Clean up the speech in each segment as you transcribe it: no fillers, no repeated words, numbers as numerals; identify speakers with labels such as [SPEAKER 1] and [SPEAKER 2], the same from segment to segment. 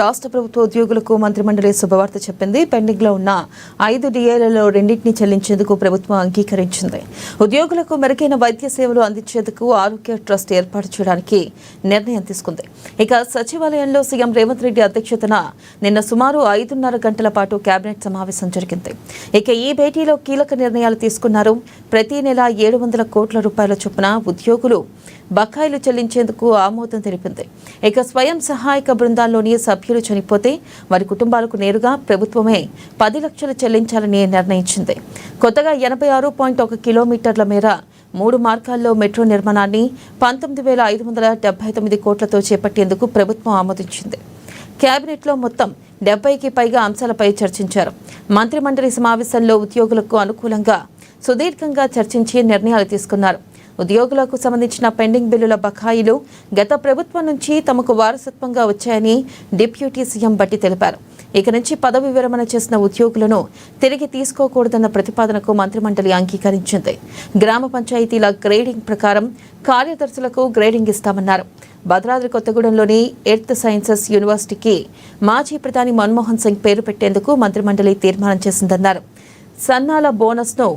[SPEAKER 1] రాష్ట్ర ప్రభుత్వ ఉద్యోగులకు మంత్రిమండలి శుభవార్త చెప్పింది. పెండింగ్ లో ఉన్న 5 డిఏలలో 2టిని చెల్లించేందుకు ప్రభుత్వం అంగీకరించింది. ఉద్యోగులకు మెరుగైన వైద్య సేవలు అందించేందుకు ఆరోగ్య ట్రస్ట్ ఏర్పాటు చేయడానికి నిర్ణయం తీసుకుంది. ఇక సచివాలయంలో సీఎం రేవంత్ రెడ్డి అధ్యక్షతన నిన్న సుమారు 5:30 గంటల పాటు కేబినెట్ సమావేశం జరిగింది. ఇక ఈ భేటీలో కీలక నిర్ణయాలు తీసుకున్నారు. ప్రతి నెల 700 కోట్ల రూపాయల చొప్పున ఉద్యోగులు బకాయిలు చెల్లించేందుకు ఆమోదం తెలిపింది. ఇక స్వయం సహాయక బృందాల్లోని సభ్యులు చనిపోతే వారి కుటుంబాలకు నేరుగా ప్రభుత్వమే 10 లక్షలు చెల్లించాలని నిర్ణయించింది. కొత్తగా 86.1 కిలోమీటర్ల మేర 3 మార్గాల్లో మెట్రో నిర్మాణాన్ని 19,579 కోట్లతో చేపట్టేందుకు ప్రభుత్వం ఆమోదించింది. కేబినెట్లో మొత్తం 70కి పైగా అంశాలపై చర్చించారు. మంత్రిమండలి సమావేశంలో ఉద్యోగులకు అనుకూలంగా సుదీర్ఘంగా చర్చించి నిర్ణయాలు తీసుకున్నారు. ఉద్యోగులకు సంబంధించిన పెండింగ్ బిల్లుల బకాయిలు గత ప్రభుత్వం నుంచి తమకు వారసత్వంగా వచ్చాయని డిప్యూటీ సీఎం బట్టి తెలిపారు. ఇక నుంచి పదవి విరమణ చేసిన ఉద్యోగులను తిరిగి తీసుకోకూడదన్న ప్రతిపాదనకు మంత్రిమండలి అంగీకరించింది. గ్రామ పంచాయతీల గ్రేడింగ్ ప్రకారం కార్యదర్శులకు గ్రేడింగ్ ఇస్తామన్నారు. భద్రాద్రి కొత్తగూడెంలోని ఎర్త్ సైన్సెస్ యూనివర్సిటీకి మాజీ ప్రధాని మన్మోహన్ సింగ్ పేరు పెట్టేందుకు మంత్రిమండలి తీర్మానం చేసిందన్నారు. సన్నాల బోనస్ను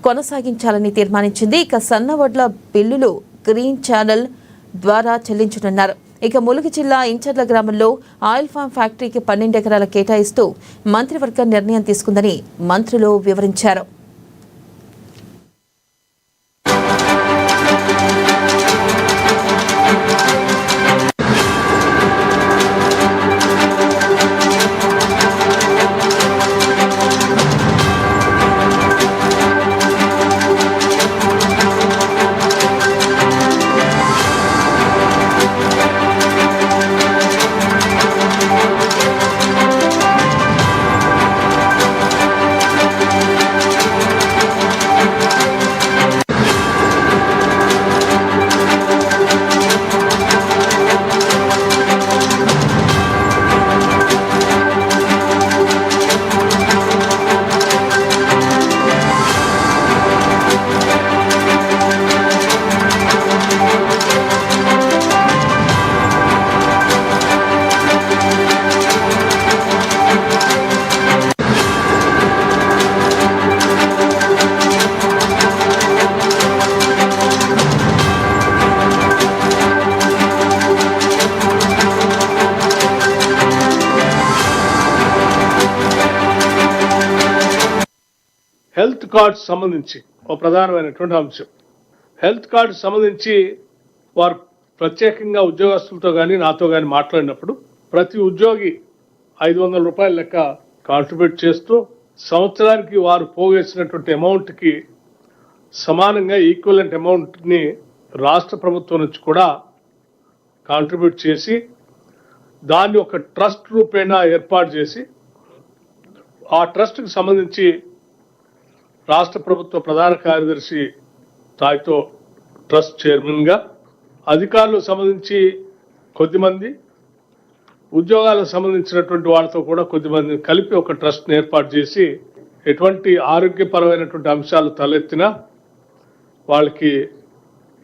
[SPEAKER 1] కొనసాగించాలని తీర్మానించింది. ఇక సన్న వడ్ల బిల్లులు గ్రీన్ ఛానల్ ద్వారా చెల్లించనున్నారు. ఇక ములుగు జిల్లా ఇంచర్ల గ్రామంలో ఆయిల్ ఫామ్ ఫ్యాక్టరీకి 12 ఎకరాల కేటాయిస్తూ మంత్రివర్గం నిర్ణయం తీసుకుందని మంత్రులు వివరించారు.
[SPEAKER 2] హెల్త్ కార్డ్ సంబంధించి ఒక ప్రధానమైనటువంటి అంశం. హెల్త్ కార్డు సంబంధించి వారు ప్రత్యేకంగా ఉద్యోగస్తులతో కానీ నాతో కానీ మాట్లాడినప్పుడు ప్రతి ఉద్యోగి 500 రూపాయల లెక్క కాంట్రిబ్యూట్ చేస్తూ సంవత్సరానికి వారు పోగేసినటువంటి అమౌంట్కి సమానంగా ఈక్వలెంట్ అమౌంట్ని రాష్ట్ర ప్రభుత్వం నుంచి కూడా కాంట్రిబ్యూట్ చేసి దాన్ని ఒక ట్రస్ట్ రూపేణా ఏర్పాటు చేసి ఆ ట్రస్ట్కి సంబంధించి రాష్ట్ర ప్రభుత్వ ప్రధాన కార్యదర్శి స్థాయితో ట్రస్ట్ చైర్మన్గా, అధికారులకు సంబంధించి కొద్దిమంది, ఉద్యోగాలకు సంబంధించినటువంటి వాళ్ళతో కూడా కొద్దిమంది కలిపి ఒక ట్రస్ట్ని ఏర్పాటు చేసి ఎటువంటి ఆరోగ్యపరమైనటువంటి అంశాలు తలెత్తినా వాళ్ళకి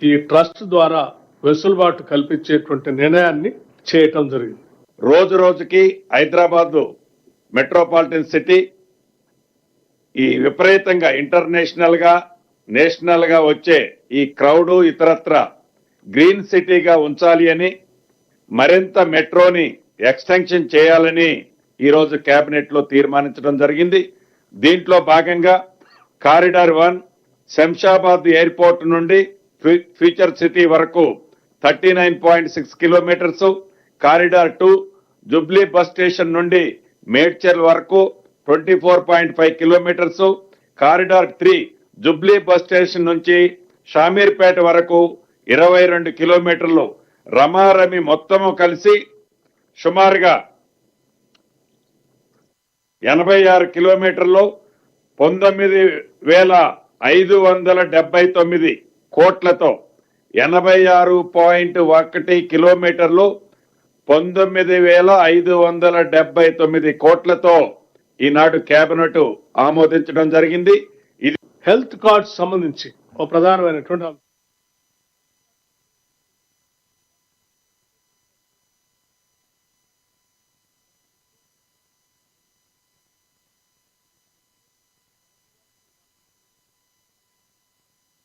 [SPEAKER 2] ఈ ట్రస్ట్ ద్వారా వెసులుబాటు కల్పించేటువంటి నిర్ణయాన్ని చేయటం జరిగింది.
[SPEAKER 3] రోజు రోజుకి హైదరాబాద్ మెట్రోపాలిటన్ సిటీ ఈ విపరీతంగా ఇంటర్నేషనల్ గా నేషనల్ గా వచ్చే ఈ క్రౌడ్ ఇతరత్ర గ్రీన్ సిటీగా ఉంచాలి అని మరింత మెట్రోని ఎక్స్టెన్షన్ చేయాలని ఈరోజు కేబినెట్ లో తీర్మానించడం జరిగింది. దీంట్లో భాగంగా కారిడార్ 1 శంషాబాద్ ఎయిర్పోర్ట్ నుండి ఫ్యూచర్ సిటీ వరకు 39.6 kilometres, corridor 2 Jubilee bus station నుండి మేడ్చల్ వరకు 24.5 kilometres, corridor 3 Jubilee bus station నుంచి షామీర్పేట వరకు 22 కిలోమీటర్లు రమారమి మొత్తము కలిసి సుమారుగా 86 కిలోమీటర్లు 19,579 కోట్లతో 86.1 కిలోమీటర్లు 19,579 కోట్లతో ఈనాడు కేబినెట్ ఆమోదించడం జరిగింది.
[SPEAKER 2] ఇది హెల్త్ కార్డ్ సంబంధించి ఒక ప్రధానమైనటువంటి